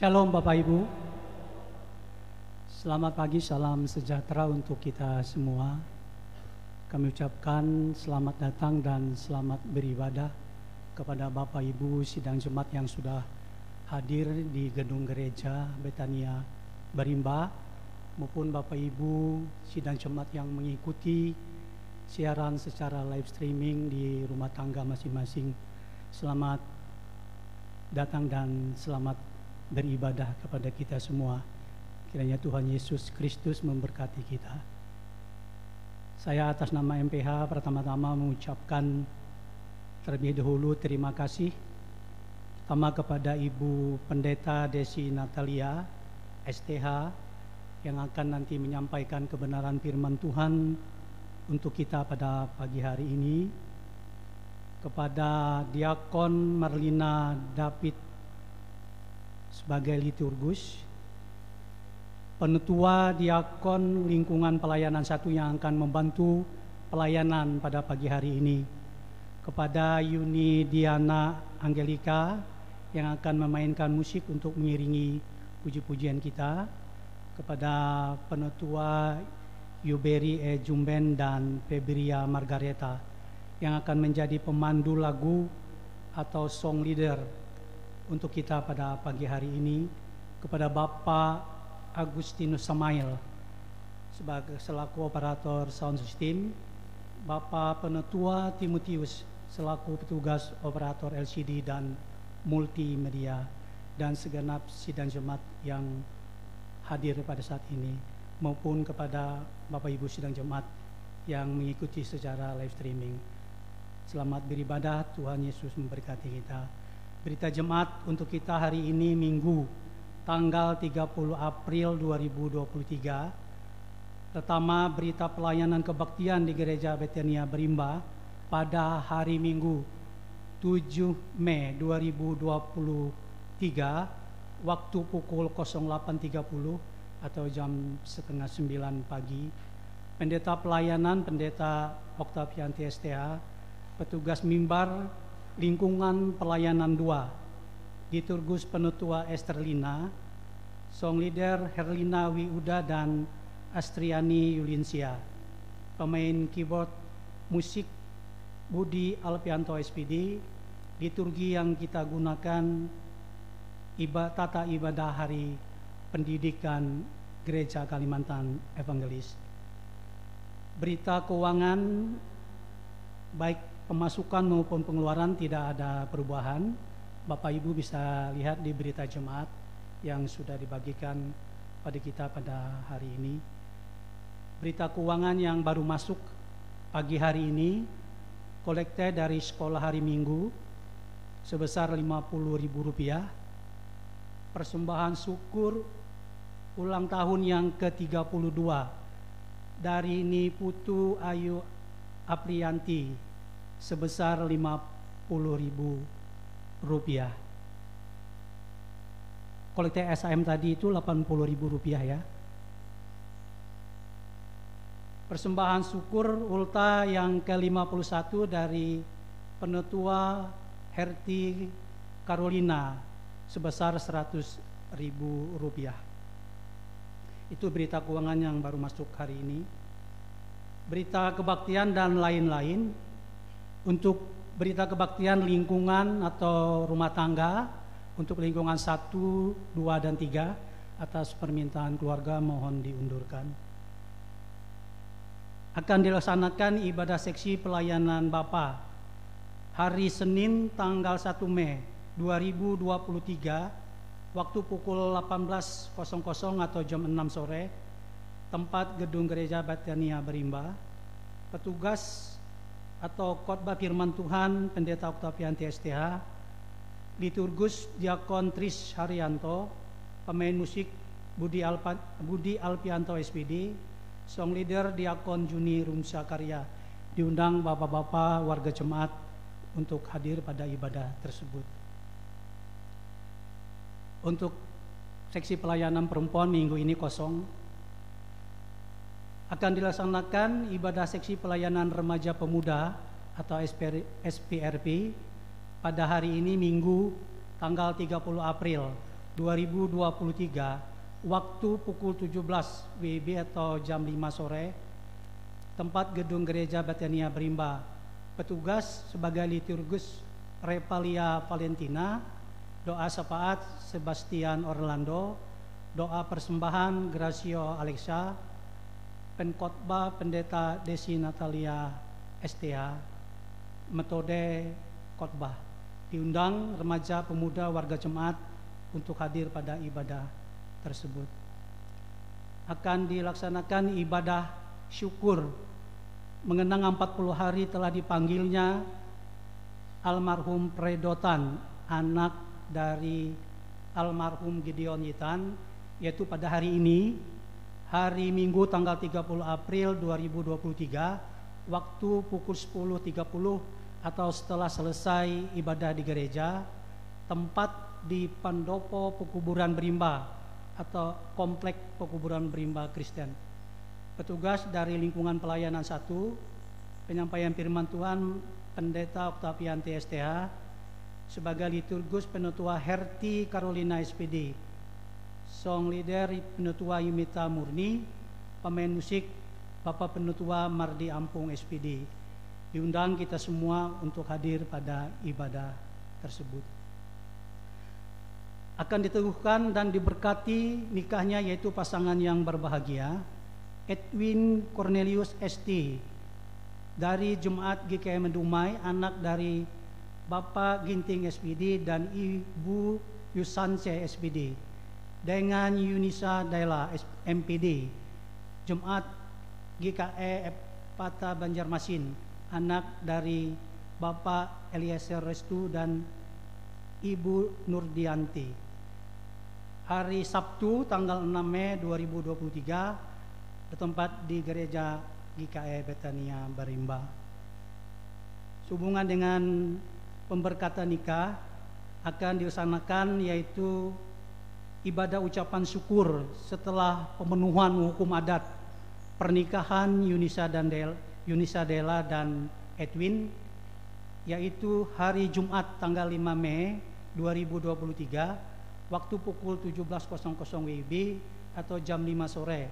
Shalom Bapak Ibu. Selamat pagi, salam sejahtera untuk kita semua. Kami ucapkan selamat datang dan selamat beribadah kepada Bapak Ibu sidang jemaat yang sudah hadir di gedung gereja Betania Berimba, maupun Bapak Ibu sidang jemaat yang mengikuti siaran secara live streaming di rumah tangga masing-masing. Selamat datang dan selamat beribadah kepada kita semua. Kiranya Tuhan Yesus Kristus memberkati kita. Saya atas nama MPH pertama-tama mengucapkan terlebih dahulu terima kasih pertama kepada Ibu Pendeta Desi Natalia STH yang akan nanti menyampaikan kebenaran firman Tuhan untuk kita pada pagi hari ini, kepada Diakon Marlina David sebagai liturgus, penetua diakon lingkungan pelayanan 1 yang akan membantu pelayanan pada pagi hari ini, kepada Yuni Diana Angelika yang akan memainkan musik untuk mengiringi puji-pujian kita, kepada penetua Yuberi Jumben dan Febria Margareta yang akan menjadi pemandu lagu atau song leader untuk kita pada pagi hari ini, kepada Bapak Agustinus Samail sebagai selaku operator sound system, Bapak Penetua Timotius selaku petugas operator LCD dan multimedia, dan segenap sidang jemaat yang hadir pada saat ini, maupun kepada Bapak Ibu sidang jemaat yang mengikuti secara live streaming. Selamat beribadah, Tuhan Yesus memberkati kita. Berita jemaat untuk kita hari ini Minggu tanggal 30 April 2023. Pertama, berita pelayanan kebaktian di Gereja Betania Berimba pada hari Minggu 7 Mei 2023 waktu pukul 08.30 atau jam setengah 9 pagi. Pendeta pelayanan Pendeta Octavian TSTA, petugas mimbar lingkungan pelayanan 2, liturgus penetua Esterlina, song leader Herlina Wiuda dan Astriani Yulinsia, pemain keyboard musik Budi Alpianto SPD. Liturgi yang kita gunakan tata ibadah hari pendidikan Gereja Kalimantan Evangelis. Berita keuangan baik pemasukan maupun pengeluaran tidak ada perubahan. Bapak Ibu bisa lihat di berita jemaat yang sudah dibagikan pada kita pada hari ini. Berita keuangan yang baru masuk pagi hari ini, kolekte dari sekolah hari Minggu sebesar Rp50.000, persembahan syukur ulang tahun yang ke-32 dari Niputu Ayu Aprianti sebesar Rp50.000. Kolekte SAM tadi itu Rp80.000 ya. Persembahan syukur ulta yang ke-51 dari penetua Herti Carolina sebesar Rp100.000. Itu berita keuangan yang baru masuk hari ini. Berita kebaktian dan lain-lain. Untuk berita kebaktian lingkungan atau rumah tangga, untuk lingkungan 1, 2, dan 3 atas permintaan keluarga mohon diundurkan. Akan dilaksanakan ibadah seksi pelayanan Bapa hari Senin tanggal 1 Mei 2023 waktu pukul 18.00 atau jam 6 sore, tempat gedung Gereja Betania Berimba. Petugas atau khotbah firman Tuhan Pendeta Octavian TSTH, liturgus Diakon Tris Haryanto, pemain musik Budi Alpianto SPD, song leader Diakon Juni Rumsa Karya. Diundang bapak-bapak warga jemaat untuk hadir pada ibadah tersebut. Untuk seksi pelayanan perempuan minggu ini kosong. Akan dilaksanakan ibadah seksi pelayanan remaja pemuda atau SPRP pada hari ini Minggu tanggal 30 April 2023, waktu pukul 17 WIB atau jam 5 sore, tempat gedung gereja Betania Berimba. Petugas sebagai liturgus Repalia Valentina, doa syafaat Sebastian Orlando, doa persembahan Gracio Alexa, pengkhotbah Pendeta Desi Natalia STH, metode khotbah. Diundang remaja, pemuda, warga jemaat untuk hadir pada ibadah tersebut. Akan dilaksanakan ibadah syukur mengenang 40 hari telah dipanggilnya almarhum Predotan, anak dari almarhum Gideon Yitan, yaitu pada hari ini, hari Minggu tanggal 30 April 2023, waktu pukul 10.30 atau setelah selesai ibadah di gereja, tempat di Pendopo Pekuburan Berimba atau Komplek Pekuburan Berimba Kristen. Petugas dari lingkungan pelayanan 1, penyampaian firman Tuhan Pendeta Octavian TSTH, sebagai liturgus Penutua Herti Carolina SPD, song leader Penutua Yumita Murni, pemain musik Bapak Penutua Mardi Ampung SPD. Diundang kita semua untuk hadir pada ibadah tersebut. Akan diteguhkan dan diberkati nikahnya yaitu pasangan yang berbahagia, Edwin Cornelius ST dari Jemaat GKM Dumai, anak dari Bapak Ginting SPD dan Ibu Yusance SPD, dengan Yunisa Daila MPD, Jemaat GKE Pata Banjarmasin, anak dari Bapak Eliezer Restu dan Ibu Nurdianti. Hari Sabtu tanggal 6 Mei 2023 bertempat di Gereja GKE Betania Berimba. Sehubungan dengan pemberkatan nikah akan dilaksanakan yaitu ibadah ucapan syukur setelah pemenuhan hukum adat pernikahan Yunisa Dela dan Edwin, yaitu hari Jumat tanggal 5 Mei 2023, waktu pukul 17.00 WIB atau jam 5 sore.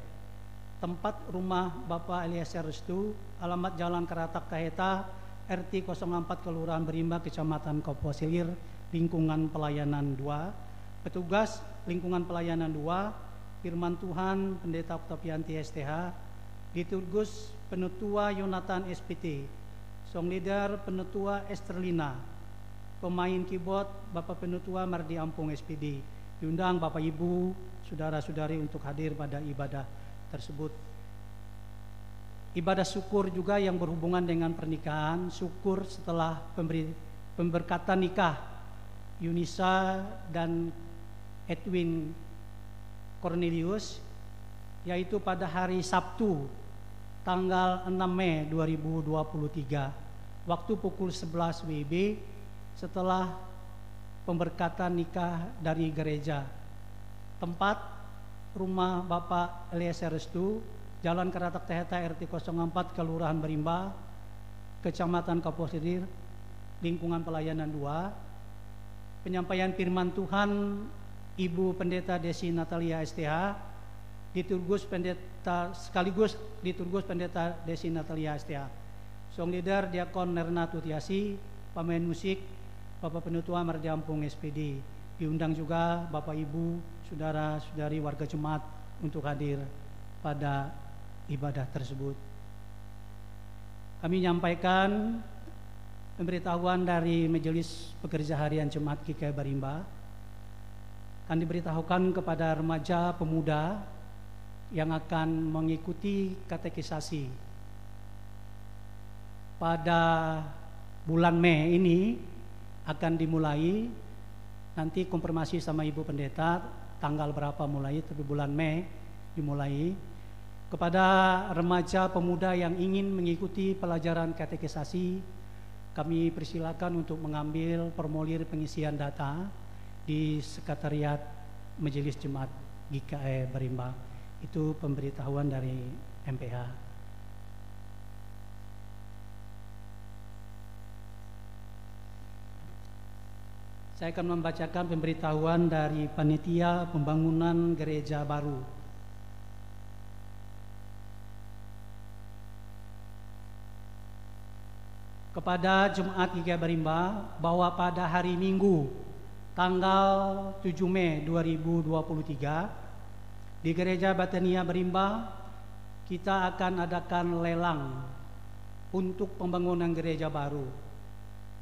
Tempat rumah Bapak Eliezer Restu, alamat Jalan Karatak Taheta, RT 04 Kelurahan Berimba, Kecamatan Kapuasilir, lingkungan pelayanan 2. Petugas lingkungan pelayanan 2, firman Tuhan Pendeta Octavian TSTH, liturgus Penutua Yonatan SPT, song leader Penutua Esterlina, pemain keyboard Bapak Penutua Mardi Ampung SPD. Diundang Bapak Ibu, saudara-saudari untuk hadir pada ibadah tersebut. Ibadah syukur juga yang berhubungan dengan pernikahan, syukur setelah pemberkatan nikah Yunisa dan Edwin Cornelius, yaitu pada hari Sabtu tanggal 6 Mei 2023, waktu pukul 11 WIB, setelah pemberkatan nikah dari gereja. Tempat rumah Bapak Eliezer Restu, Jalan Karatak Taheta, RT 04 Kelurahan Berimba, Kecamatan Kapuasilir, lingkungan pelayanan 2. Penyampaian firman Tuhan Ibu Pendeta Desi Natalia STH, liturgus Pendeta sekaligus liturgus Pendeta Desi Natalia STH, song leader Diakon Nerna Tutiasi, pemain musik Bapak Penutua Mardi Ampung SPD. Diundang juga Bapak Ibu, saudara-saudari warga jemaat untuk hadir pada ibadah tersebut. Kami menyampaikan pemberitahuan dari Majelis Pekerja Harian Jemaat GKI Berimba, akan diberitahukan kepada remaja pemuda yang akan mengikuti katekisasi pada bulan Mei ini. Akan dimulai, nanti konfirmasi sama Ibu Pendeta tanggal berapa mulai, tapi bulan Mei dimulai. Kepada remaja pemuda yang ingin mengikuti pelajaran katekisasi, kami persilakan untuk mengambil formulir pengisian data di Sekretariat Majelis Jemaat GKI Berimba. Itu pemberitahuan dari MPH. Saya akan membacakan pemberitahuan dari panitia pembangunan gereja baru. Kepada Jemaat GKI Barimba bahwa pada hari Minggu tanggal 7 Mei 2023 di Gereja Batania Barimba kita akan adakan lelang untuk pembangunan gereja baru.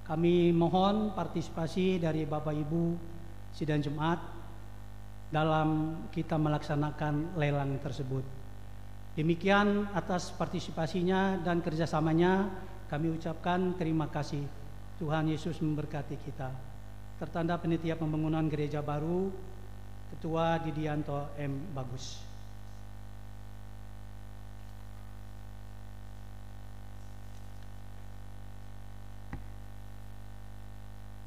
Kami mohon partisipasi dari Bapak Ibu sidang Jemaat dalam kita melaksanakan lelang tersebut. Demikian atas partisipasinya dan kerjasamanya kami ucapkan terima kasih. Tuhan Yesus memberkati kita. Tertanda Panitia Pembangunan Gereja Baru, Ketua Didianto M. Bagus.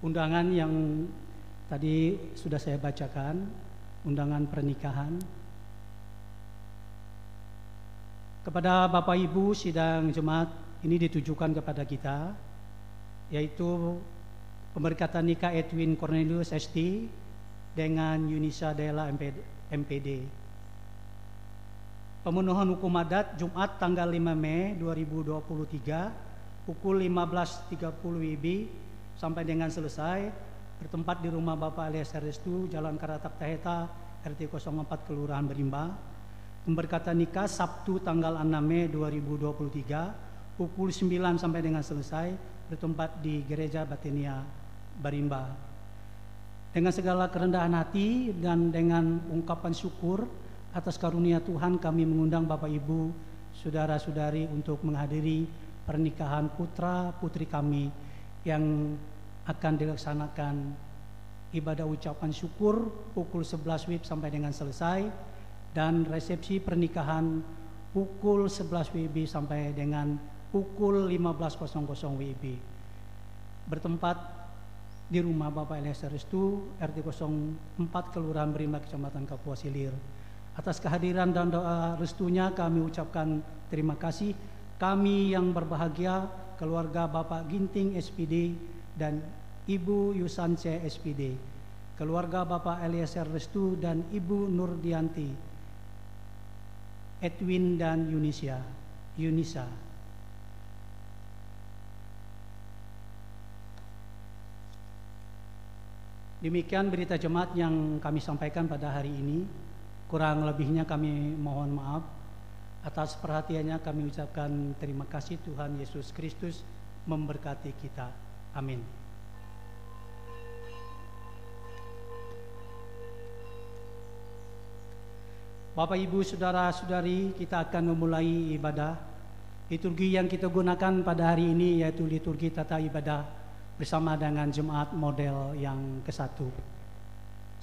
Undangan yang tadi sudah saya bacakan, undangan pernikahan. Kepada Bapak Ibu sidang Jemaat, ini ditujukan kepada kita, yaitu pemberkatan nikah Edwin Cornelius ST dengan Yunisa Della MPD. Pemenuhan hukum adat Jumat tanggal 5 Mei 2023 pukul 15.30 WIB sampai dengan selesai bertempat di rumah Bapak Eliezer Restu, Jalan Karatak Taheta, RT 04 Kelurahan Barimba. Pemberkatan nikah Sabtu tanggal 6 Mei 2023 pukul 9 sampai dengan selesai bertempat di Gereja Batania Barimba. Dengan segala kerendahan hati dan dengan ungkapan syukur atas karunia Tuhan, kami mengundang Bapak Ibu, saudara-saudari untuk menghadiri pernikahan putra putri kami yang akan dilaksanakan ibadah ucapan syukur pukul 11 WIB sampai dengan selesai, dan resepsi pernikahan pukul 11 WIB sampai dengan pukul 15.00 WIB bertempat di rumah Bapak Eliezer Restu, RT 04 Kelurahan Barimba, Kecamatan Kapuas Ilir. Atas kehadiran dan doa restunya kami ucapkan terima kasih. Kami yang berbahagia, keluarga Bapak Ginting SPD dan Ibu Yusance SPD, keluarga Bapak Eliezer Restu dan Ibu Nurdianti, Edwin dan Yunisa. Demikian berita jemaat yang kami sampaikan pada hari ini. Kurang lebihnya kami mohon maaf. Atas perhatiannya kami ucapkan terima kasih. Tuhan Yesus Kristus memberkati kita. Amin. Bapak, Ibu, Saudara-saudari, kita akan memulai ibadah. Liturgi yang kita gunakan pada hari ini yaitu liturgi tata ibadah bersama dengan jemaat model yang ke-1.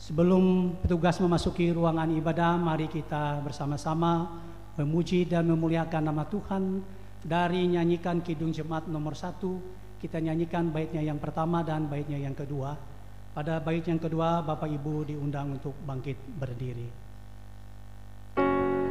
Sebelum petugas memasuki ruangan ibadah, mari kita bersama-sama memuji dan memuliakan nama Tuhan dari nyanyikan Kidung Jemaat nomor 1. Kita nyanyikan baitnya yang pertama dan baitnya yang kedua. Pada bait yang kedua, Bapak Ibu diundang untuk bangkit berdiri. Hallelujah.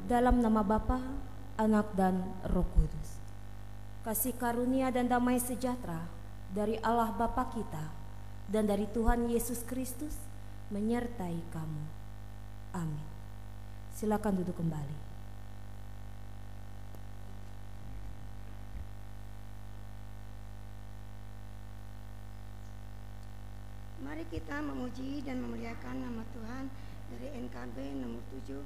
Dalam nama Bapa, Anak dan Roh Kudus. Kasih karunia dan damai sejahtera dari Allah Bapa kita dan dari Tuhan Yesus Kristus menyertai kamu. Amin. Silakan duduk kembali. Mari kita memuji dan memuliakan nama Tuhan dari NKB nomor 7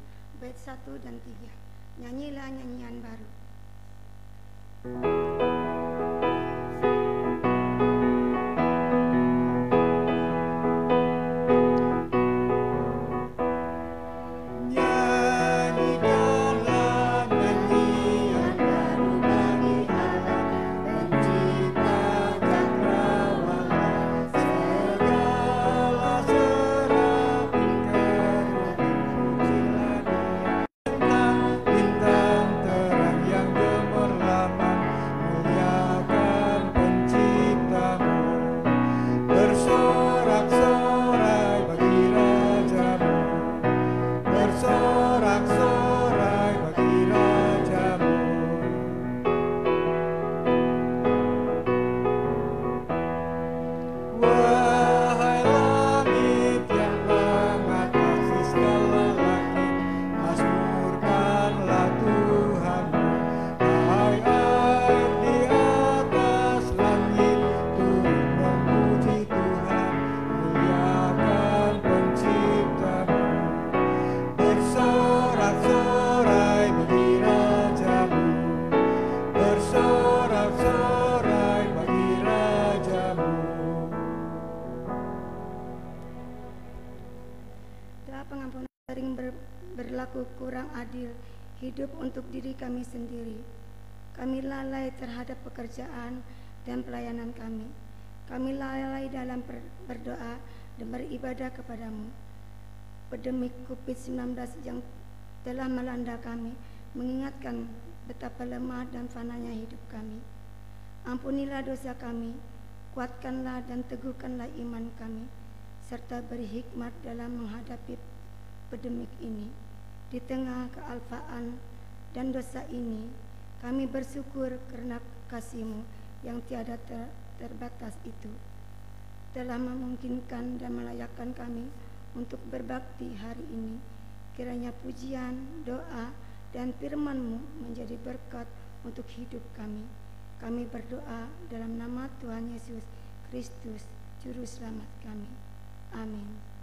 bait 1 dan 3. Nyanyilah nyanyian baru. Berlaku kurang adil hidup untuk diri kami sendiri. Kami lalai terhadap pekerjaan dan pelayanan kami. Kami lalai dalam berdoa dan beribadah kepadamu. Pandemi COVID-19 yang telah melanda kami mengingatkan betapa lemah dan fananya hidup kami. Ampunilah dosa kami, kuatkanlah dan teguhkanlah iman kami, serta beri hikmat dalam menghadapi pandemik ini. Di tengah kealpaan dan dosa ini, kami bersyukur karena kasih-Mu yang tiada terbatas itu telah memungkinkan dan melayakkan kami untuk berbakti hari ini. Kiranya pujian, doa, dan firman-Mu menjadi berkat untuk hidup kami. Kami berdoa dalam nama Tuhan Yesus Kristus, Juru Selamat kami. Amin.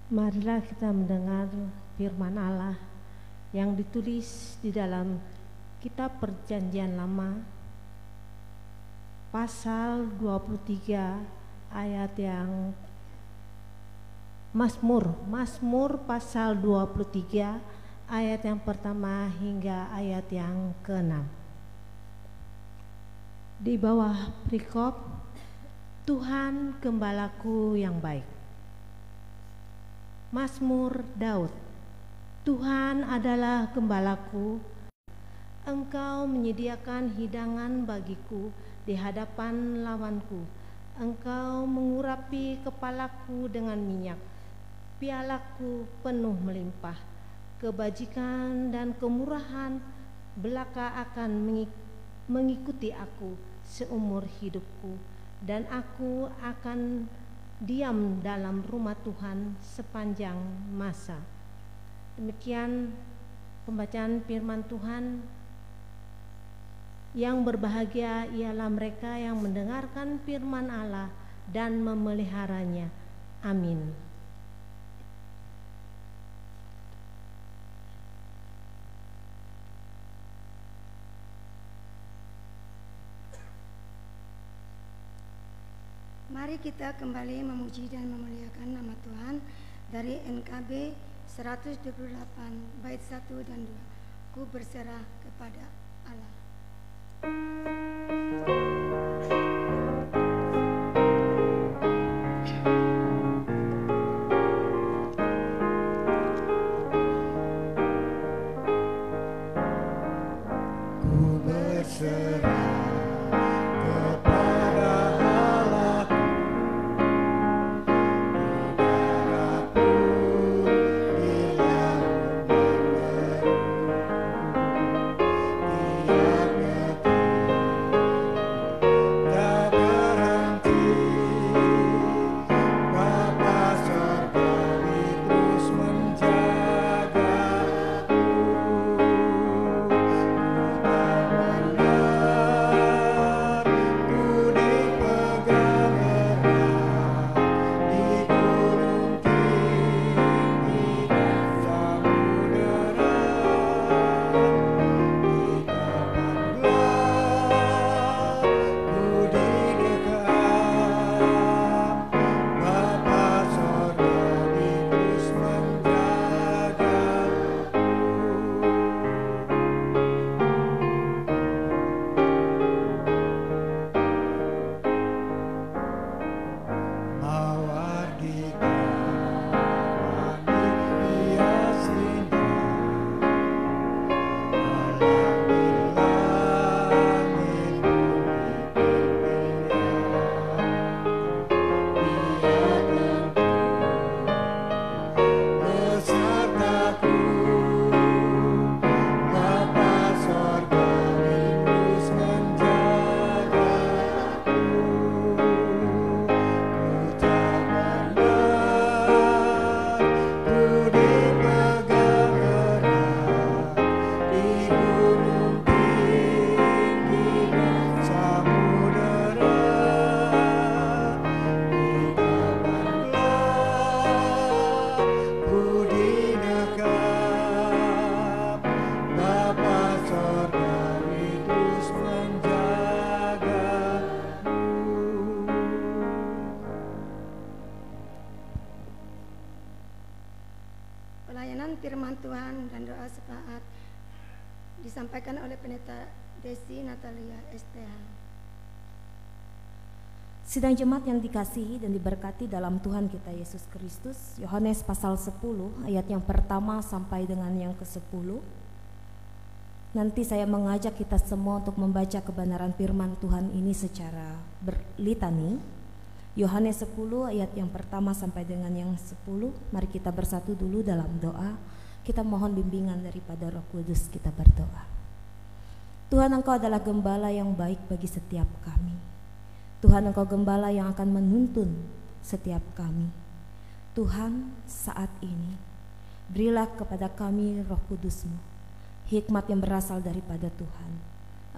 Marilah kita mendengar firman Allah yang ditulis di dalam kitab Perjanjian Lama pasal 23 ayat yang Mazmur pasal 23 ayat yang pertama hingga ayat yang ke-6. Di bawah perikop Tuhan gembalaku yang baik. Mazmur Daud. Tuhan adalah gembalaku, Engkau menyediakan hidangan bagiku di hadapan lawanku. Engkau mengurapi kepalaku dengan minyak, pialaku penuh melimpah. Kebajikan dan kemurahan belaka akan mengikuti aku seumur hidupku, dan aku akan diam dalam rumah Tuhan sepanjang masa. Demikian pembacaan firman Tuhan. Yang berbahagia ialah mereka yang mendengarkan firman Allah dan memeliharanya. Amin. Mari kita kembali memuji dan memuliakan nama Tuhan dari NKB 128 bait 1 dan 2. Ku berserah kepada Allah. Tuhan dan doa syafaat disampaikan oleh Pendeta Desi Natalia STH. Sidang jemaat yang dikasihi dan diberkati dalam Tuhan kita Yesus Kristus, Yohanes pasal 10 ayat yang pertama sampai dengan yang ke-10. Nanti saya mengajak kita semua untuk membaca kebenaran firman Tuhan ini secara berlitani. Yohanes 10 ayat yang pertama sampai dengan yang 10. Mari kita bersatu dulu dalam doa. Kita mohon bimbingan daripada Roh Kudus, kita berdoa. Tuhan, Engkau adalah gembala yang baik bagi setiap kami. Tuhan, Engkau gembala yang akan menuntun setiap kami. Tuhan, saat ini berilah kepada kami Roh Kudus-Mu, hikmat yang berasal daripada Tuhan,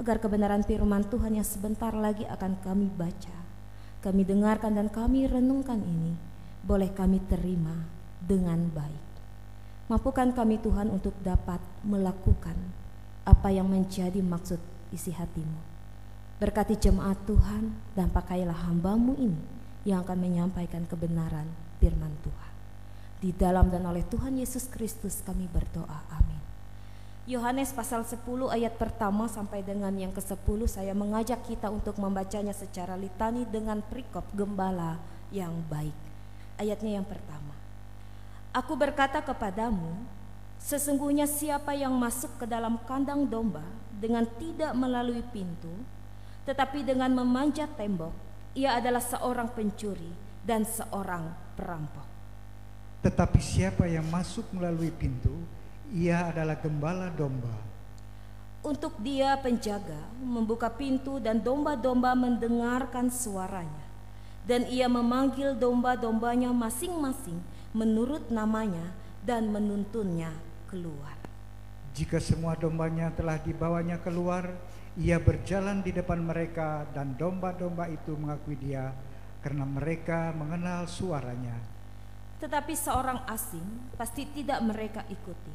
agar kebenaran firman Tuhan yang sebentar lagi akan kami baca, kami dengarkan dan kami renungkan ini boleh kami terima dengan baik. Mampukan kami Tuhan untuk dapat melakukan apa yang menjadi maksud isi hati-Mu. Berkati jemaat Tuhan dan pakailah hamba-Mu ini yang akan menyampaikan kebenaran firman Tuhan. Di dalam dan oleh Tuhan Yesus Kristus kami berdoa, amin. Yohanes pasal 10 ayat pertama sampai dengan yang ke-10, saya mengajak kita untuk membacanya secara litani dengan perikop gembala yang baik. Ayatnya yang pertama. Aku berkata kepadamu, sesungguhnya siapa yang masuk ke dalam kandang domba dengan tidak melalui pintu, tetapi dengan memanjat tembok, ia adalah seorang pencuri dan seorang perampok. Tetapi siapa yang masuk melalui pintu, ia adalah gembala domba. Untuk dia penjaga membuka pintu dan domba-domba mendengarkan suaranya. Dan ia memanggil domba-dombanya masing-masing menurut namanya dan menuntunnya keluar. Jika semua dombanya telah dibawanya keluar, ia berjalan di depan mereka dan domba-domba itu mengakui dia karena mereka mengenal suaranya. Tetapi seorang asing pasti tidak mereka ikuti,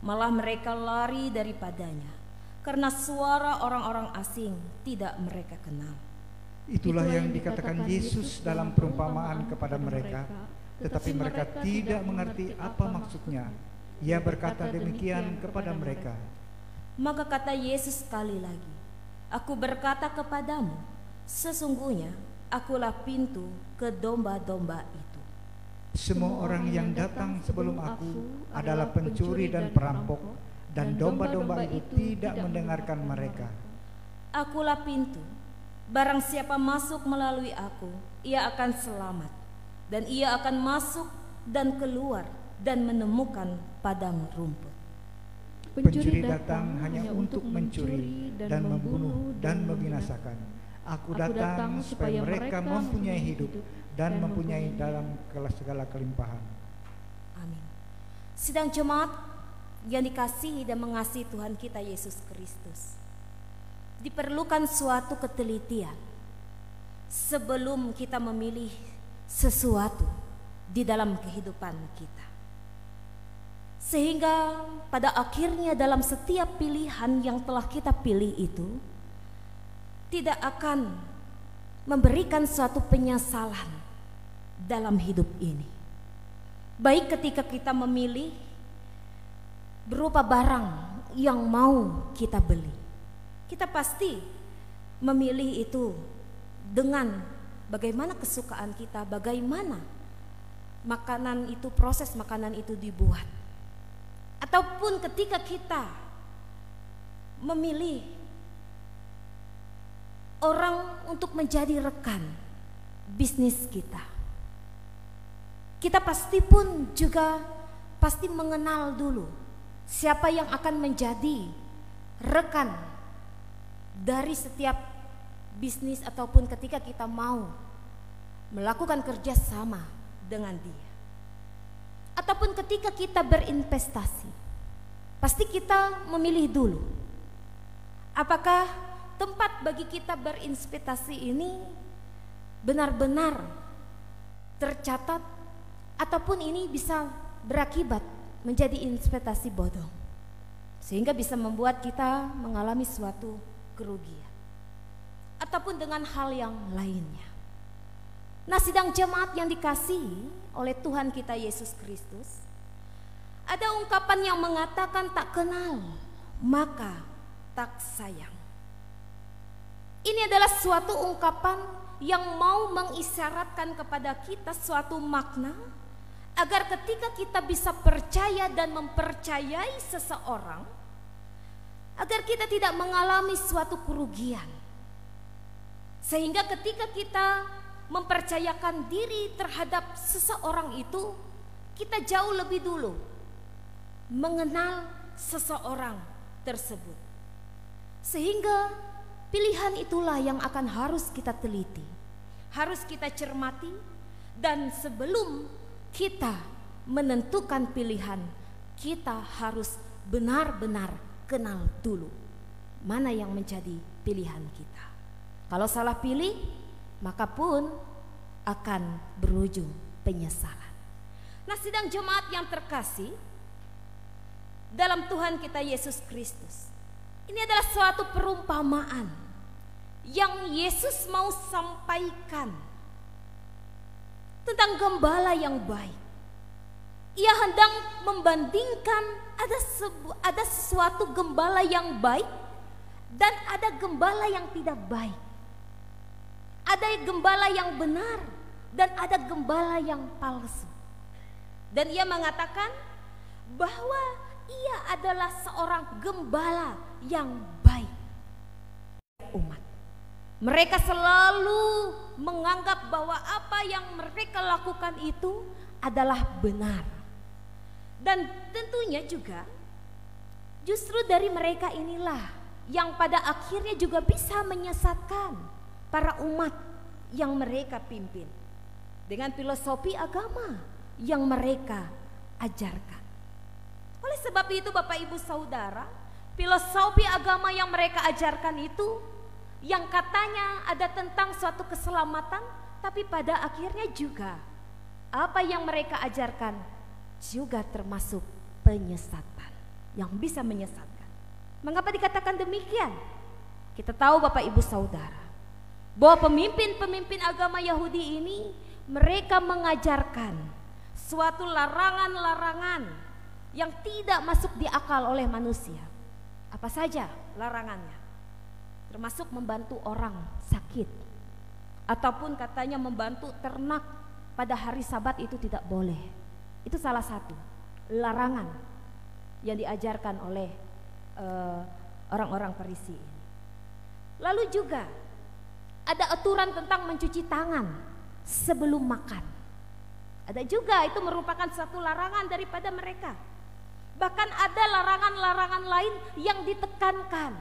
malah mereka lari daripadanya, karena suara orang-orang asing tidak mereka kenal. Itulah yang dikatakan Yesus dalam perumpamaan kepada mereka, tetapi mereka tidak mengerti apa maksudnya. Ia berkata demikian kepada mereka. Maka kata Yesus sekali lagi, aku berkata kepadamu, sesungguhnya akulah pintu ke domba-domba itu. Semua orang yang datang sebelum aku adalah pencuri dan perampok, dan domba-domba itu tidak mendengarkan mereka. Akulah pintu, barang siapa masuk melalui aku, ia akan selamat, dan ia akan masuk dan keluar dan menemukan padang rumput. Pencuri datang hanya untuk mencuri dan membunuh dan membinasakan. Aku datang supaya mereka mempunyai hidup dan mempunyai dalam segala kelimpahan. Amin. Sidang jemaat yang dikasihi dan mengasihi Tuhan kita Yesus Kristus, diperlukan suatu ketelitian sebelum kita memilih sesuatu di dalam kehidupan kita. Sehingga pada akhirnya dalam setiap pilihan yang telah kita pilih itu tidak akan memberikan suatu penyesalan dalam hidup ini. Baik ketika kita memilih berupa barang yang mau kita beli, kita pasti memilih itu dengan bagaimana kesukaan kita, bagaimana makanan itu, proses makanan itu dibuat. Ataupun ketika kita memilih orang untuk menjadi rekan bisnis kita, kita pasti pun juga pasti mengenal dulu siapa yang akan menjadi rekan dari setiap bisnis, ataupun ketika kita mau melakukan kerjasama dengan dia. Ataupun ketika kita berinvestasi, pasti kita memilih dulu apakah tempat bagi kita berinvestasi ini benar-benar tercatat, ataupun ini bisa berakibat menjadi investasi bodong, sehingga bisa membuat kita mengalami suatu kerugian, ataupun dengan hal yang lainnya. Nah, sidang jemaat yang dikasihi oleh Tuhan kita Yesus Kristus, Ada ungkapan yang mengatakan tak kenal maka tak sayang. Ini adalah suatu ungkapan yang mau mengisyaratkan kepada kita suatu makna, agar ketika kita bisa percaya dan mempercayai seseorang, agar kita tidak mengalami suatu kerugian. Sehingga ketika kita mempercayakan diri terhadap seseorang itu, kita jauh lebih dulu mengenal seseorang tersebut. Sehingga pilihan itulah yang akan harus kita teliti, harus kita cermati, dan sebelum kita menentukan pilihan, kita harus benar-benar kenal dulu mana yang menjadi pilihan kita. Kalau salah pilih, maka pun akan berujung penyesalan. Nah, sidang jemaat yang terkasih dalam Tuhan kita Yesus Kristus, ini adalah suatu perumpamaan yang Yesus mau sampaikan tentang gembala yang baik. Ia hendak membandingkan ada sesuatu gembala yang baik dan ada gembala yang tidak baik. Ada gembala yang benar dan ada gembala yang palsu. Dan ia mengatakan bahwa ia adalah seorang gembala yang baik. Umat, mereka selalu menganggap bahwa apa yang mereka lakukan itu adalah benar. Dan tentunya juga justru dari mereka inilah yang pada akhirnya juga bisa menyesatkan para umat yang mereka pimpin dengan filosofi agama yang mereka ajarkan. Oleh sebab itu Bapak Ibu Saudara, filosofi agama yang mereka ajarkan itu yang katanya ada tentang suatu keselamatan, tapi pada akhirnya juga apa yang mereka ajarkan juga termasuk penyesatan yang bisa menyesatkan. Mengapa dikatakan demikian? Kita tahu Bapak Ibu Saudara bahwa pemimpin-pemimpin agama Yahudi ini mereka mengajarkan suatu larangan-larangan yang tidak masuk di akal oleh manusia. Apa saja larangannya? Termasuk membantu orang sakit, ataupun katanya membantu ternak pada hari Sabat itu tidak boleh. Itu salah satu larangan yang diajarkan oleh orang-orang Farisi ini. Lalu juga ada aturan tentang mencuci tangan sebelum makan. Ada juga, itu merupakan satu larangan daripada mereka. Bahkan ada larangan-larangan lain yang ditekankan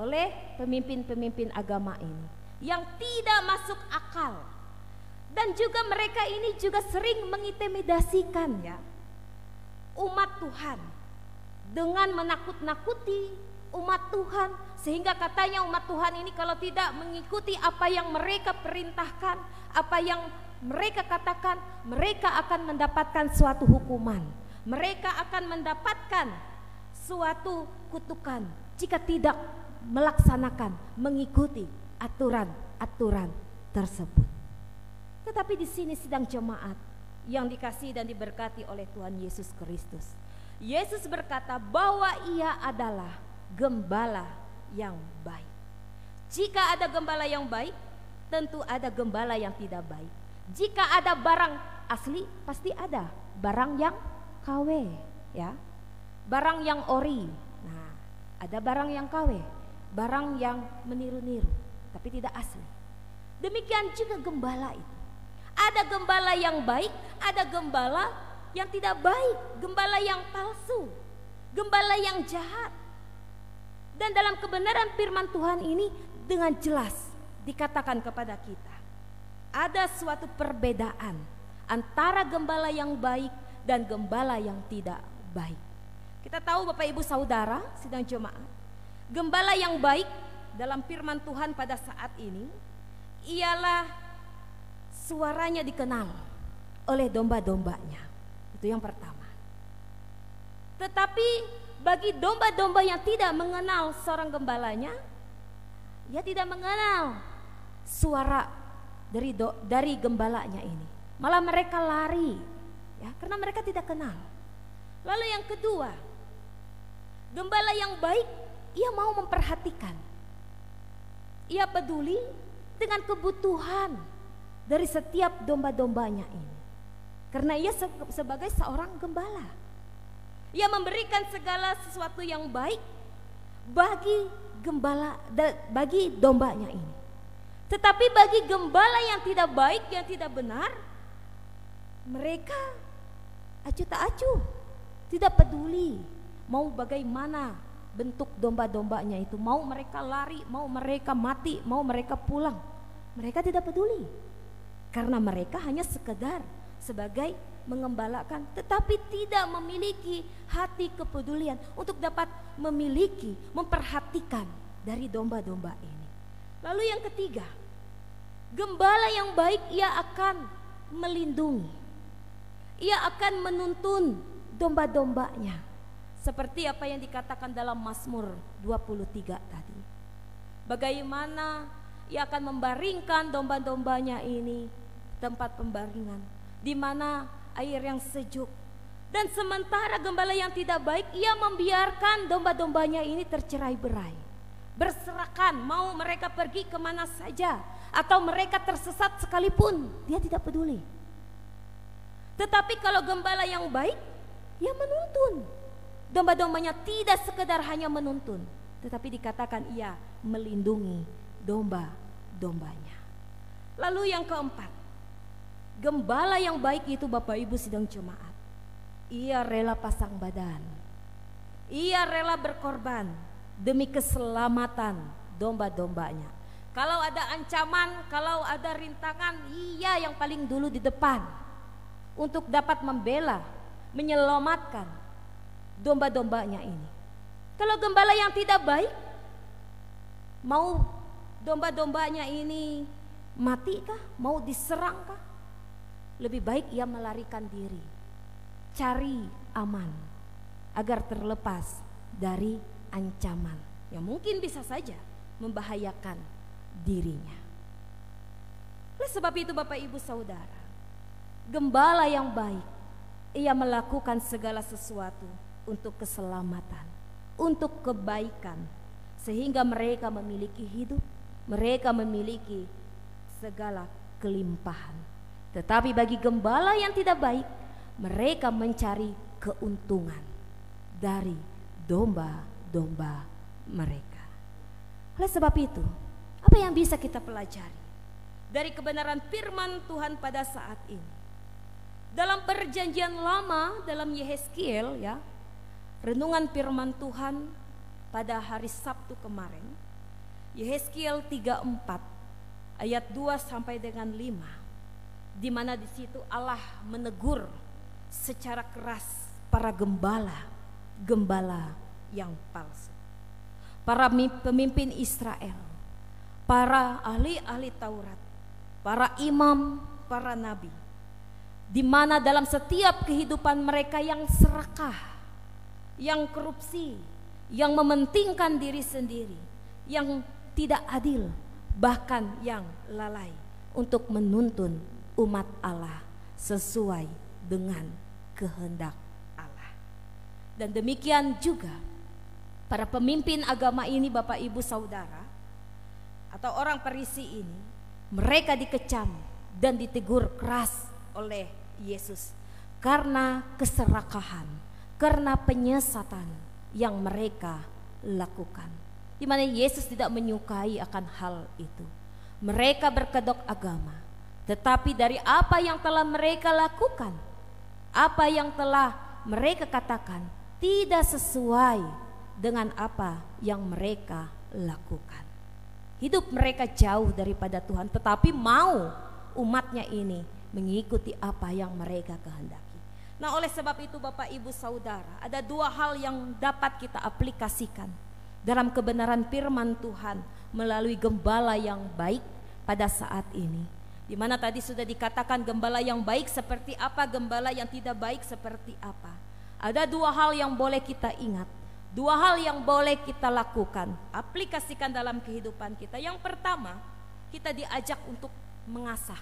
oleh pemimpin-pemimpin agama ini yang tidak masuk akal. Dan juga mereka ini juga sering mengintimidasikan umat Tuhan dengan menakut-nakuti umat Tuhan, sehingga katanya umat Tuhan ini kalau tidak mengikuti apa yang mereka perintahkan, apa yang mereka katakan, mereka akan mendapatkan suatu hukuman, mereka akan mendapatkan suatu kutukan jika tidak melaksanakan, mengikuti aturan-aturan tersebut. Tetapi di sini sidang jemaat yang dikasihi dan diberkati oleh Tuhan Yesus Kristus, Yesus berkata bahwa ia adalah gembala yang baik. Jika ada gembala yang baik, tentu ada gembala yang tidak baik. Jika ada barang asli, pasti ada barang yang KW, barang yang ori. Nah, ada barang yang KW, barang yang meniru-niru, tapi tidak asli. Demikian juga gembala itu. Ada gembala yang baik, ada gembala yang tidak baik, gembala yang palsu, gembala yang jahat. Dan dalam kebenaran firman Tuhan ini dengan jelas dikatakan kepada kita, ada suatu perbedaan antara gembala yang baik dan gembala yang tidak baik. Kita tahu Bapak Ibu Saudara, sidang jemaat, gembala yang baik dalam firman Tuhan pada saat ini ialah suaranya dikenal oleh domba-dombanya. Itu yang pertama. Tetapi bagi domba-domba yang tidak mengenal seorang gembalanya, ia tidak mengenal suara dari gembalanya ini. Malah mereka lari, karena mereka tidak kenal. Lalu yang kedua, gembala yang baik, ia mau memperhatikan. Ia peduli dengan kebutuhan dari setiap domba-dombanya ini. Karena ia sebagai seorang gembala, ia memberikan segala sesuatu yang baik bagi gembala, bagi dombanya ini. Tetapi bagi gembala yang tidak baik, yang tidak benar, mereka acuh tak acuh, tidak peduli mau bagaimana bentuk domba-dombanya itu, mau mereka lari, mau mereka mati, mau mereka pulang, mereka tidak peduli. Karena mereka hanya sekedar sebagai mengembalakan, tetapi tidak memiliki hati kepedulian untuk dapat memiliki, memperhatikan dari domba-domba ini. Lalu yang ketiga, gembala yang baik, ia akan melindungi, ia akan menuntun domba-dombanya, seperti apa yang dikatakan dalam Mazmur 23 tadi. Bagaimana ia akan membaringkan domba-dombanya ini tempat pembaringan, di mana air yang sejuk. Dan sementara gembala yang tidak baik, ia membiarkan domba-dombanya ini tercerai-berai, berserakan, mau mereka pergi kemana saja, atau mereka tersesat sekalipun, dia tidak peduli. Tetapi kalau gembala yang baik, ia menuntun domba-dombanya, tidak sekedar hanya menuntun, tetapi dikatakan ia melindungi domba-dombanya. Lalu yang keempat, gembala yang baik itu, Bapak Ibu sidang jemaat, ia rela pasang badan, ia rela berkorban demi keselamatan domba-dombanya. Kalau ada ancaman, kalau ada rintangan, ia yang paling dulu di depan untuk dapat membela, menyelamatkan domba-dombanya ini. Kalau gembala yang tidak baik, mau domba-dombanya ini mati kah, mau diserang kah, lebih baik ia melarikan diri, cari aman agar terlepas dari ancaman yang mungkin bisa saja membahayakan dirinya. Oleh sebab itu Bapak Ibu Saudara, gembala yang baik, ia melakukan segala sesuatu untuk keselamatan, untuk kebaikan, sehingga mereka memiliki hidup, mereka memiliki segala kelimpahan. Tetapi bagi gembala yang tidak baik, mereka mencari keuntungan dari domba-domba mereka. Oleh sebab itu, apa yang bisa kita pelajari dari kebenaran firman Tuhan pada saat ini? Dalam perjanjian lama, dalam Yehezkiel, ya, renungan firman Tuhan pada hari Sabtu kemarin, Yehezkiel 34 ayat 2 sampai dengan 5, di mana di situ Allah menegur secara keras para gembala yang palsu, para pemimpin Israel, para ahli-ahli Taurat, para imam, para nabi, di mana dalam setiap kehidupan mereka yang serakah, yang korupsi, yang mementingkan diri sendiri, yang tidak adil, bahkan yang lalai untuk menuntun umat Allah sesuai dengan kehendak Allah. Dan demikian juga para pemimpin agama ini, Bapak Ibu Saudara, atau orang Farisi ini, mereka dikecam dan ditegur keras oleh Yesus karena keserakahan, karena penyesatan yang mereka lakukan, di mana Yesus tidak menyukai akan hal itu. Mereka berkedok agama, tetapi dari apa yang telah mereka lakukan, apa yang telah mereka katakan, tidak sesuai dengan apa yang mereka lakukan. Hidup mereka jauh daripada Tuhan, tetapi mau umatnya ini mengikuti apa yang mereka kehendaki. Nah, oleh sebab itu Bapak Ibu Saudara, ada dua hal yang dapat kita aplikasikan dalam kebenaran firman Tuhan melalui gembala yang baik pada saat ini. Di mana tadi sudah dikatakan gembala yang baik seperti apa, gembala yang tidak baik seperti apa. Ada dua hal yang boleh kita ingat, dua hal yang boleh kita lakukan, aplikasikan dalam kehidupan kita. Yang pertama, kita diajak untuk mengasah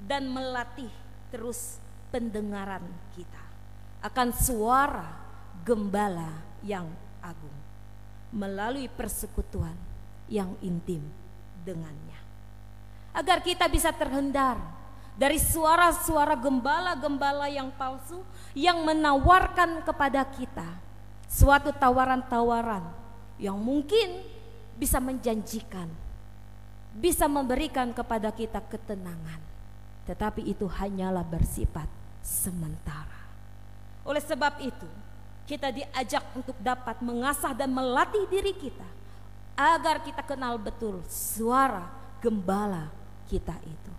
dan melatih terus pendengaran kita. akan suara gembala yang agung melalui persekutuan yang intim dengannya. Agar kita bisa terhindar dari suara-suara gembala-gembala yang palsu yang menawarkan kepada kita suatu tawaran-tawaran yang mungkin bisa menjanjikan, bisa memberikan kepada kita ketenangan, tetapi itu hanyalah bersifat sementara. Oleh sebab itu, kita diajak untuk dapat mengasah dan melatih diri kita agar kita kenal betul suara gembala kita itu.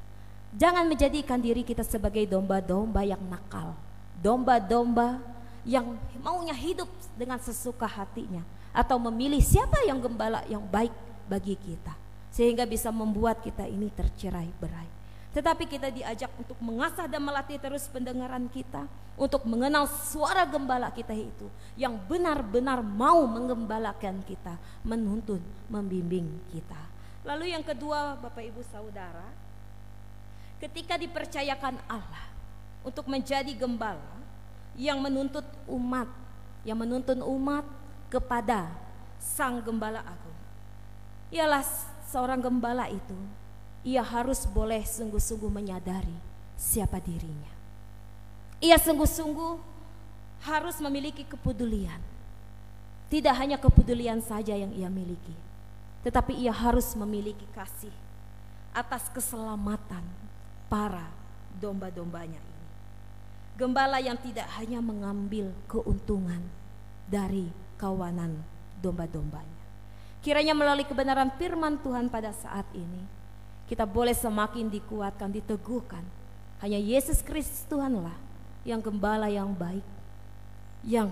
Jangan menjadikan diri kita sebagai domba-domba yang nakal, domba-domba yang maunya hidup dengan sesuka hatinya, atau memilih siapa yang gembala yang baik bagi kita, sehingga bisa membuat kita ini tercerai-berai. Tetapi kita diajak untuk mengasah dan melatih terus pendengaran kita, untuk mengenal suara gembala kita itu yang benar-benar mau menggembalakan kita, menuntun, membimbing kita. Lalu yang kedua, Bapak Ibu Saudara, ketika dipercayakan Allah untuk menjadi gembala yang menuntut umat kepada Sang Gembala Agung, ialah seorang gembala itu, ia harus boleh sungguh-sungguh menyadari siapa dirinya. Ia sungguh-sungguh harus memiliki kepedulian. Tidak hanya kepedulian saja yang ia miliki, tetapi ia harus memiliki kasih atas keselamatan para domba-dombanya ini. Gembala yang tidak hanya mengambil keuntungan dari kawanan domba-dombanya. Kiranya melalui kebenaran firman Tuhan pada saat ini, kita boleh semakin dikuatkan, diteguhkan. Hanya Yesus Kristus Tuhanlah yang gembala yang baik, yang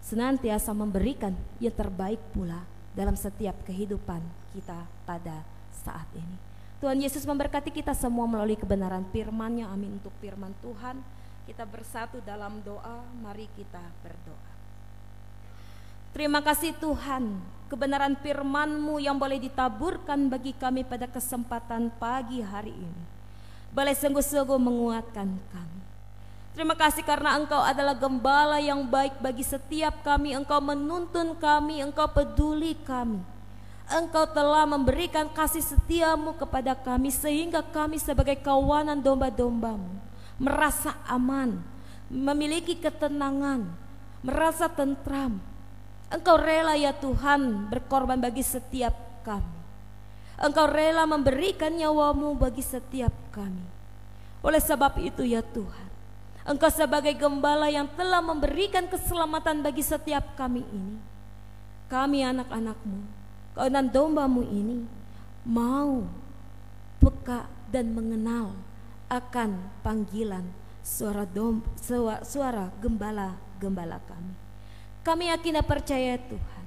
senantiasa memberikan yang terbaik pula dalam setiap kehidupan kita pada saat ini. Tuhan Yesus memberkati kita semua melalui kebenaran firman-Nya. Amin. Untuk firman Tuhan, kita bersatu dalam doa. Mari kita berdoa. Terima kasih Tuhan, kebenaran firman-Mu yang boleh ditaburkan bagi kami pada kesempatan pagi hari ini, boleh sungguh-sungguh menguatkan kami. Terima kasih karena Engkau adalah gembala yang baik bagi setiap kami. Engkau menuntun kami, Engkau peduli kami. Engkau telah memberikan kasih setia-Mu kepada kami, sehingga kami sebagai kawanan domba-domba-Mu merasa aman, memiliki ketenangan, merasa tentram. Engkau rela ya Tuhan berkorban bagi setiap kami. Engkau rela memberikan nyawa-Mu bagi setiap kami. Oleh sebab itu ya Tuhan, Engkau sebagai gembala yang telah memberikan keselamatan bagi setiap kami ini, kami anak-anak-Mu, kawanan domba-Mu ini mau peka dan mengenal akan panggilan suara gembala-gembala kami. Kami yakin dan percaya Tuhan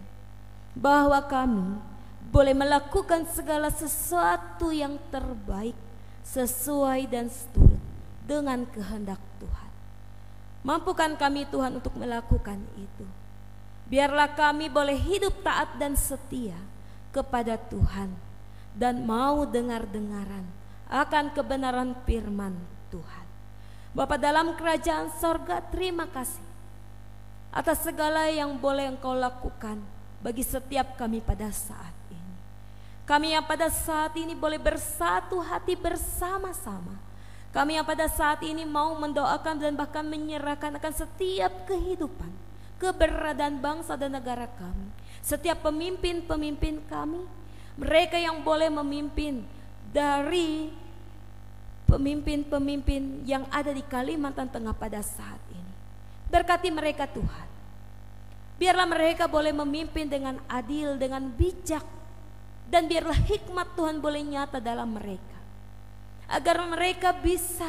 bahwa kami boleh melakukan segala sesuatu yang terbaik sesuai dan seturut dengan kehendak Tuhan. Mampukan kami Tuhan untuk melakukan itu. Biarlah kami boleh hidup taat dan setia kepada Tuhan, dan mau dengar-dengaran akan kebenaran firman Tuhan. Bapa dalam kerajaan sorga, terima kasih atas segala yang boleh Engkau lakukan bagi setiap kami pada saat ini. Kami yang pada saat ini boleh bersatu hati bersama-sama. Kami yang pada saat ini mau mendoakan dan bahkan menyerahkan akan setiap kehidupan, keberadaan bangsa dan negara kami. Setiap pemimpin-pemimpin kami, mereka yang boleh memimpin dari pemimpin-pemimpin yang ada di Kalimantan Tengah pada saat ini. Berkati mereka Tuhan. Biarlah mereka boleh memimpin dengan adil, dengan bijak, dan biarlah hikmat Tuhan boleh nyata dalam mereka, agar mereka bisa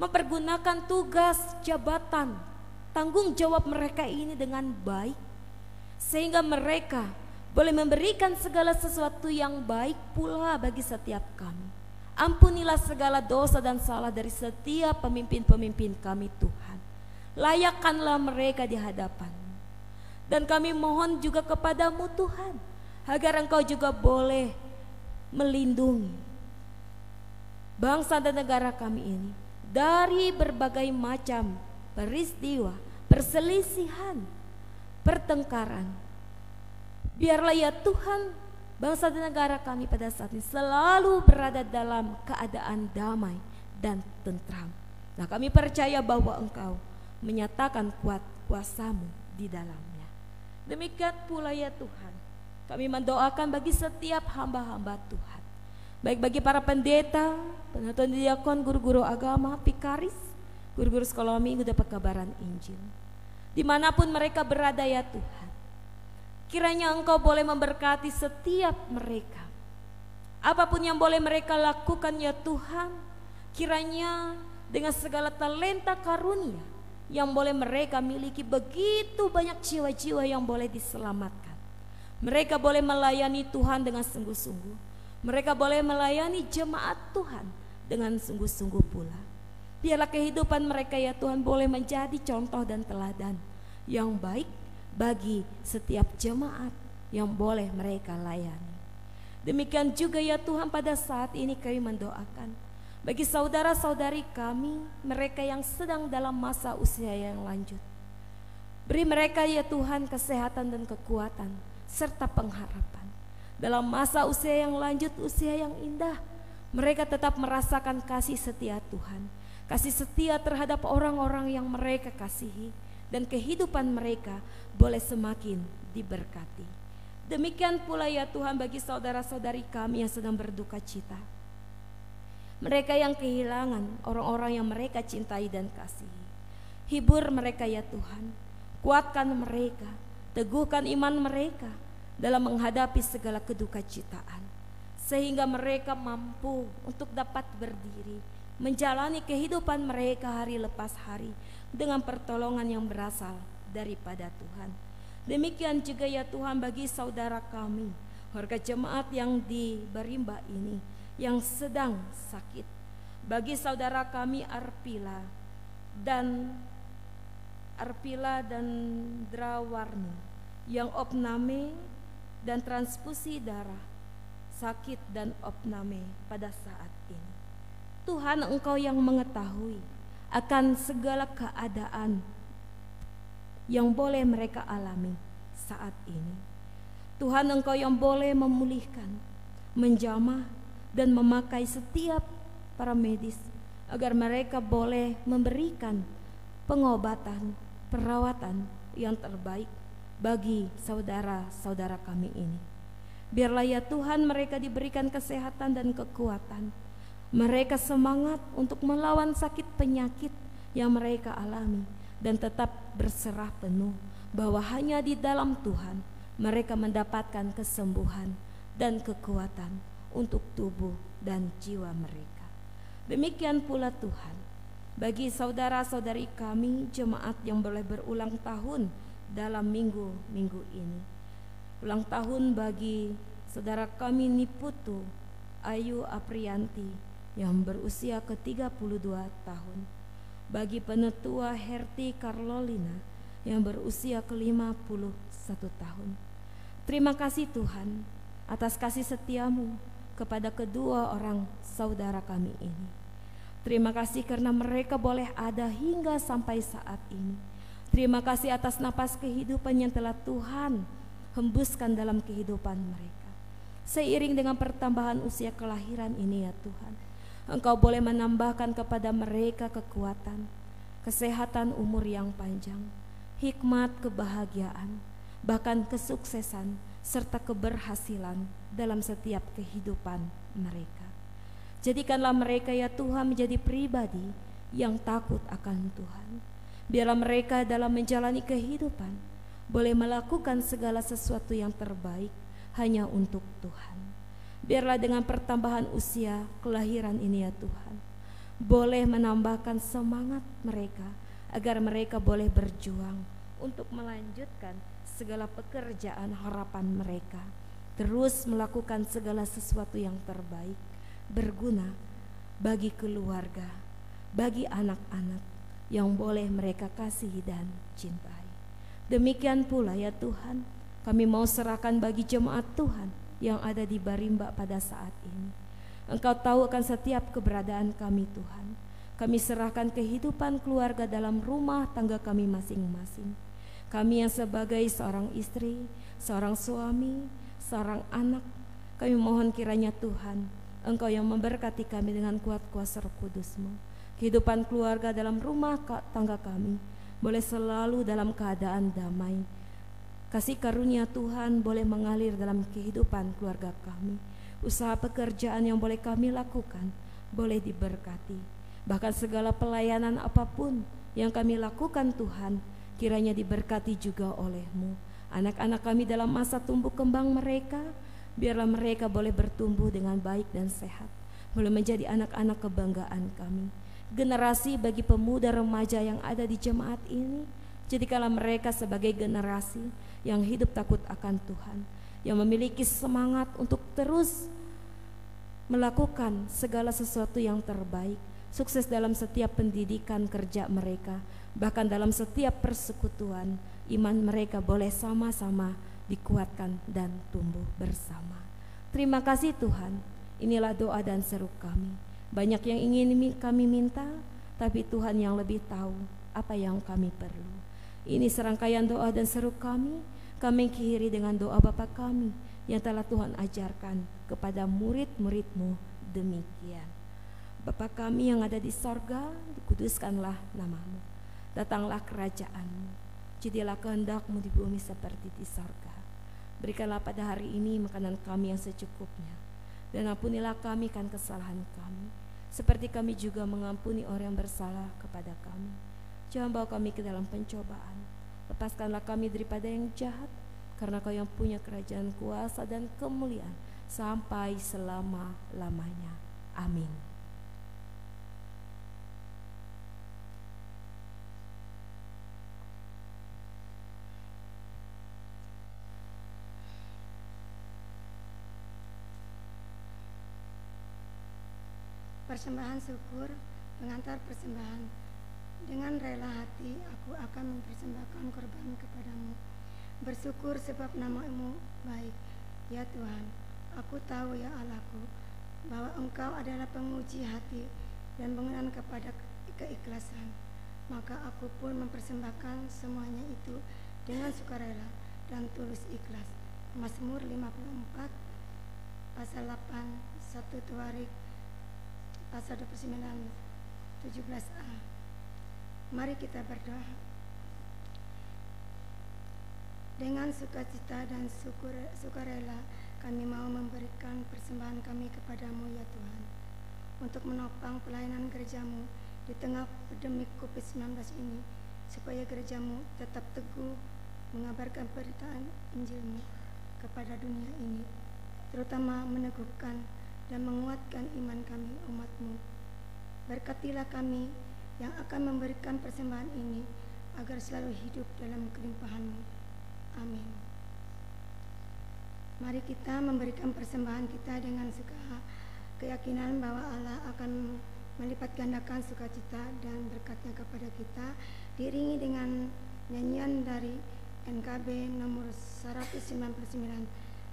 mempergunakan tugas, jabatan, tanggung jawab mereka ini dengan baik, sehingga mereka boleh memberikan segala sesuatu yang baik pula bagi setiap kami. Ampunilah segala dosa dan salah dari setiap pemimpin-pemimpin kami Tuhan. Layakkanlah mereka di hadapan-Mu. Dan kami mohon juga kepada-Mu Tuhan, agar Engkau juga boleh melindungi bangsa dan negara kami ini dari berbagai macam peristiwa, perselisihan, pertengkaran. Biarlah ya Tuhan, bangsa dan negara kami pada saat ini selalu berada dalam keadaan damai dan tentram. Nah, kami percaya bahwa Engkau menyatakan kuasa-Mu di dalamnya. Demikian pula ya Tuhan, kami mendoakan bagi setiap hamba-hamba Tuhan, baik bagi para pendeta, penuntun diakon, guru-guru agama, pikaris, guru-guru sekolah minggu dan pekabaran Injil. Dimanapun mereka berada ya Tuhan, kiranya Engkau boleh memberkati setiap mereka. Apapun yang boleh mereka lakukan ya Tuhan, kiranya dengan segala talenta karunia yang boleh mereka miliki, begitu banyak jiwa-jiwa yang boleh diselamatkan. Mereka boleh melayani Tuhan dengan sungguh-sungguh. Mereka boleh melayani jemaat Tuhan dengan sungguh-sungguh pula. Biarlah kehidupan mereka ya Tuhan boleh menjadi contoh dan teladan yang baik bagi setiap jemaat yang boleh mereka layani. Demikian juga ya Tuhan, pada saat ini kami mendoakan bagi saudara-saudari kami, mereka yang sedang dalam masa usia yang lanjut. Beri mereka ya Tuhan kesehatan dan kekuatan serta pengharapan. Dalam masa usia yang lanjut, usia yang indah, mereka tetap merasakan kasih setia Tuhan, kasih setia terhadap orang-orang yang mereka kasihi, dan kehidupan mereka boleh semakin diberkati. Demikian pula ya Tuhan bagi saudara-saudari kami yang sedang berduka cita, mereka yang kehilangan orang-orang yang mereka cintai dan kasihi. Hibur mereka ya Tuhan, kuatkan mereka, teguhkan iman mereka dalam menghadapi segala kedukacitaan, sehingga mereka mampu untuk dapat berdiri, menjalani kehidupan mereka hari lepas hari dengan pertolongan yang berasal daripada Tuhan. Demikian juga ya Tuhan bagi saudara kami, warga jemaat yang di Barimba ini yang sedang sakit, bagi saudara kami Arpila dan Drawarni yang opname dan transfusi darah, sakit dan opname pada saat ini. Tuhan, Engkau yang mengetahui akan segala keadaan yang boleh mereka alami saat ini. Tuhan, Engkau yang boleh memulihkan, menjamah dan memakai setiap para medis agar mereka boleh memberikan pengobatan, perawatan yang terbaik bagi saudara-saudara kami ini. Biarlah ya Tuhan mereka diberikan kesehatan dan kekuatan, mereka semangat untuk melawan sakit penyakit yang mereka alami, dan tetap berserah penuh bahwa hanya di dalam Tuhan mereka mendapatkan kesembuhan dan kekuatan untuk tubuh dan jiwa mereka. Demikian pula Tuhan bagi saudara-saudari kami jemaat yang boleh berulang tahun dalam minggu-minggu ini. Ulang tahun bagi saudara kami Niputu Ayu Aprianti yang berusia ke-32 tahun, bagi penetua Herti Carlolina yang berusia ke-51 tahun. Terima kasih Tuhan atas kasih setiamu kepada kedua orang saudara kami ini. Terima kasih karena mereka boleh ada hingga sampai saat ini. Terima kasih atas napas kehidupan yang telah Tuhan hembuskan dalam kehidupan mereka. Seiring dengan pertambahan usia kelahiran ini ya Tuhan, Engkau boleh menambahkan kepada mereka kekuatan, kesehatan umur yang panjang, hikmat kebahagiaan, bahkan kesuksesan serta keberhasilan dalam setiap kehidupan mereka. Jadikanlah mereka ya Tuhan menjadi pribadi yang takut akan Tuhan. Biarlah mereka dalam menjalani kehidupan boleh melakukan segala sesuatu yang terbaik hanya untuk Tuhan. Biarlah dengan pertambahan usia kelahiran ini ya Tuhan, boleh menambahkan semangat mereka agar mereka boleh berjuang untuk melanjutkan segala pekerjaan harapan mereka, terus melakukan segala sesuatu yang terbaik, berguna bagi keluarga, bagi anak-anak yang boleh mereka kasihi dan cintai. Demikian pula ya Tuhan, kami mau serahkan bagi jemaat Tuhan yang ada di Barimba pada saat ini. Engkau tahu akan setiap keberadaan kami Tuhan. Kami serahkan kehidupan keluarga dalam rumah tangga kami masing-masing. Kami yang sebagai seorang istri, seorang suami, seorang anak, kami mohon kiranya Tuhan, Engkau yang memberkati kami dengan kuat kuasa Roh Kudus-Mu. Kehidupan keluarga dalam rumah tangga kami boleh selalu dalam keadaan damai. Kasih karunia Tuhan boleh mengalir dalam kehidupan keluarga kami. Usaha pekerjaan yang boleh kami lakukan boleh diberkati. Bahkan segala pelayanan apapun yang kami lakukan Tuhan, kiranya diberkati juga oleh-Mu. Anak-anak kami dalam masa tumbuh kembang mereka, biarlah mereka boleh bertumbuh dengan baik dan sehat, boleh menjadi anak-anak kebanggaan kami. Generasi bagi pemuda remaja yang ada di jemaat ini, jadikanlah mereka sebagai generasi yang hidup takut akan Tuhan, yang memiliki semangat untuk terus melakukan segala sesuatu yang terbaik, sukses dalam setiap pendidikan kerja mereka, bahkan dalam setiap persekutuan, iman mereka boleh sama-sama dikuatkan dan tumbuh bersama. Terima kasih Tuhan, inilah doa dan seru kami. Banyak yang ingin kami minta, tapi Tuhan yang lebih tahu apa yang kami perlu. Ini serangkaian doa dan seru kami akhiri dengan doa Bapa kami yang telah Tuhan ajarkan kepada murid-murid-Mu demikian. Bapa kami yang ada di sorga, dikuduskanlah nama-Mu. Datanglah kerajaan-Mu, jadilah kehendak-Mu di bumi seperti di sorga. Berikanlah pada hari ini makanan kami yang secukupnya, dan ampunilah kami kan kesalahan kami, seperti kami juga mengampuni orang yang bersalah kepada kami. Jangan bawa kami ke dalam pencobaan, lepaskanlah kami daripada yang jahat, karena Kau yang punya kerajaan, kuasa dan kemuliaan sampai selama-lamanya. Amin. Persembahan syukur, pengantar persembahan. Dengan rela hati aku akan mempersembahkan korban kepadamu. Bersyukur sebab nama-Mu baik, ya Tuhan. Aku tahu ya Allahku, bahwa Engkau adalah penguji hati dan mengenal kepada keikhlasan. Maka aku pun mempersembahkan semuanya itu dengan sukarela dan tulus ikhlas. Mazmur 54 pasal 8, 1 Tuarik pasal 29, 17a. Mari kita berdoa. Dengan sukacita dan sukarela kami mau memberikan persembahan kami kepadamu ya Tuhan, untuk menopang pelayanan gerejamu di tengah pandemi COVID-19 ini, supaya gerejamu tetap teguh mengabarkan beritaan Injil-Mu kepada dunia ini, terutama meneguhkan dan menguatkan iman kami umat-Mu. Berkatilah kami yang akan memberikan persembahan ini, agar selalu hidup dalam kelimpahan-Mu. Amin. Mari kita memberikan persembahan kita dengan keyakinan bahwa Allah akan melipat gandakan sukacita dan berkatnya kepada kita, diiringi dengan nyanyian dari NKB nomor 199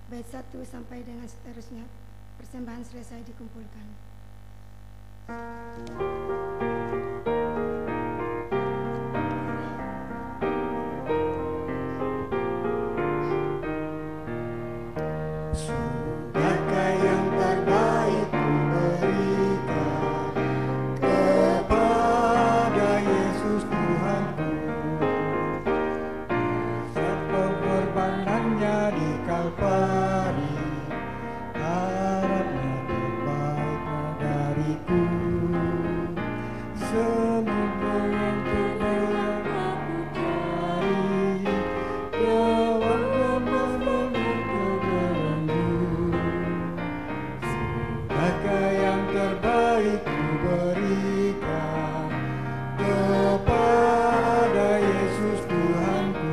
bait 1 sampai dengan seterusnya. Persembahan selesai dikumpulkan. Sudahkah yang terbaik ku berikan kepada Yesus Tuhanku, saat pengorbanannya di Kalvari, harapnya terbaiknya dariku. Semua yang terbaik aku cari, kawan memenuhi kegeranku. Sudahkah yang terbaik ku berikan kepada Yesus Tuhanku.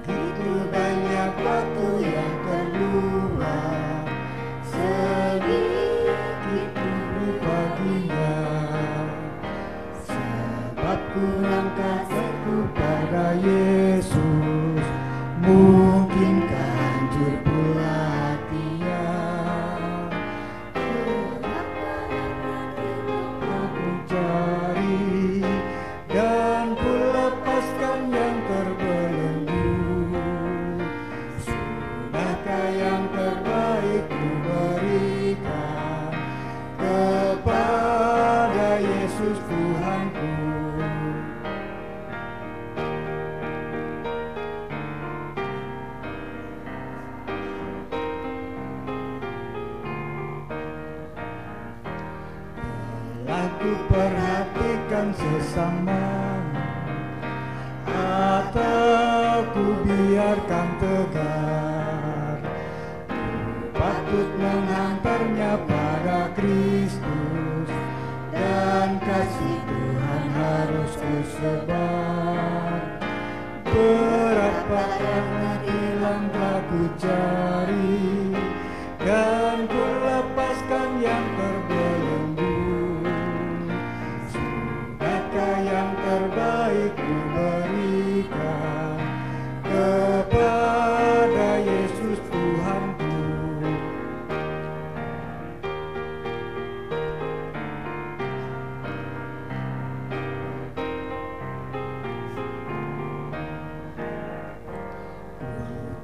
Begitu banyak waktu yang terluang, sedikit pun baginya, sebab kurang kasih aku pada Yesus, mungkinkah hancur pula hatinya. Aku cari dan ku lepaskan yang terbelenggu. Sudahkah yang terbaik ku berikan kepada Yesus Tuhanku. Telah ku perhatikan sesama, atau ku biarkan tegar. Ku patut menghantarnya pada Kristus, dan kasih Tuhan harus ku sebar. Berapa banyak hilang telah ku cari, dan ku lepaskan yang terbelenggu. Sudahkah yang terbaik ku berikan kepada Yesus Tuhanku.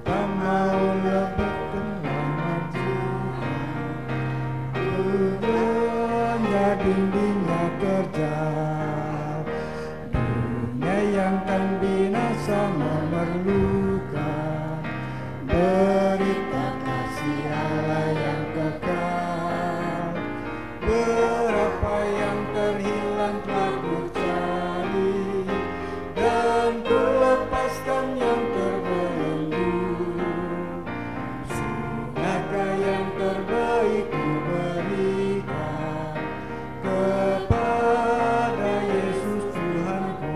Tak mau lebih kenal Tuhan, dunia dindingnya terjal. Dunia yang kan binasa memerlukan berita kasih Allah yang kekal. Berapa yang terhilang telah ku cari, dan ku lepaskan yang terbelenggu. Sudahkah yang terbaik ku berikan kepada Yesus Tuhanku.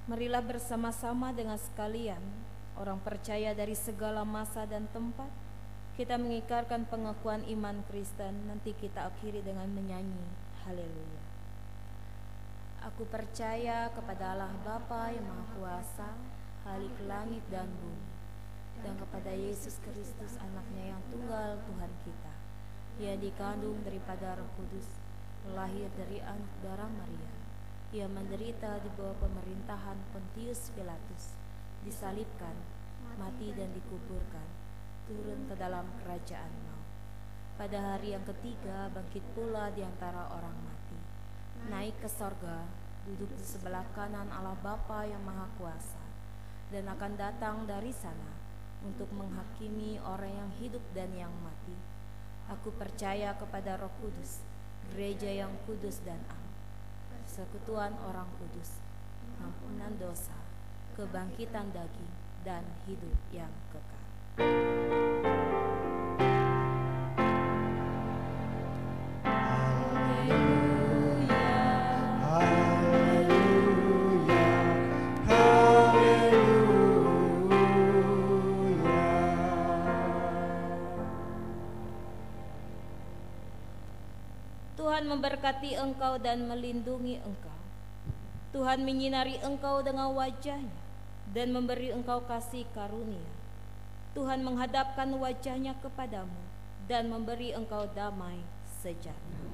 Marilah bersama-sama dengan sekalian, orang percaya dari segala masa dan tempat, kita mengikrarkan pengakuan iman Kristen. Nanti kita akhiri dengan menyanyi haleluya. Aku percaya kepada Allah Bapa yang Maha Kuasa, Khalik langit dan bumi, dan kepada Yesus Kristus anaknya yang tunggal Tuhan kita, yang dikandung daripada Roh Kudus, lahir dari anak darah Maria. Ia menderita di bawah pemerintahan Pontius Pilatus, disalibkan, mati dan dikuburkan, turun ke dalam kerajaan maut. Pada hari yang ketiga bangkit pula di antara orang mati, naik ke sorga, duduk di sebelah kanan Allah Bapa yang Maha Kuasa, dan akan datang dari sana untuk menghakimi orang yang hidup dan yang mati. Aku percaya kepada Roh Kudus, gereja yang kudus dan am, persekutuan orang kudus, ampunan dosa, kebangkitan daging, dan hidup yang kekal. Tuhan memberkati engkau dan melindungi engkau. Tuhan menyinari engkau dengan wajah-Nya dan memberi engkau kasih karunia. Tuhan menghadapkan wajah-Nya kepadamu dan memberi engkau damai sejahtera.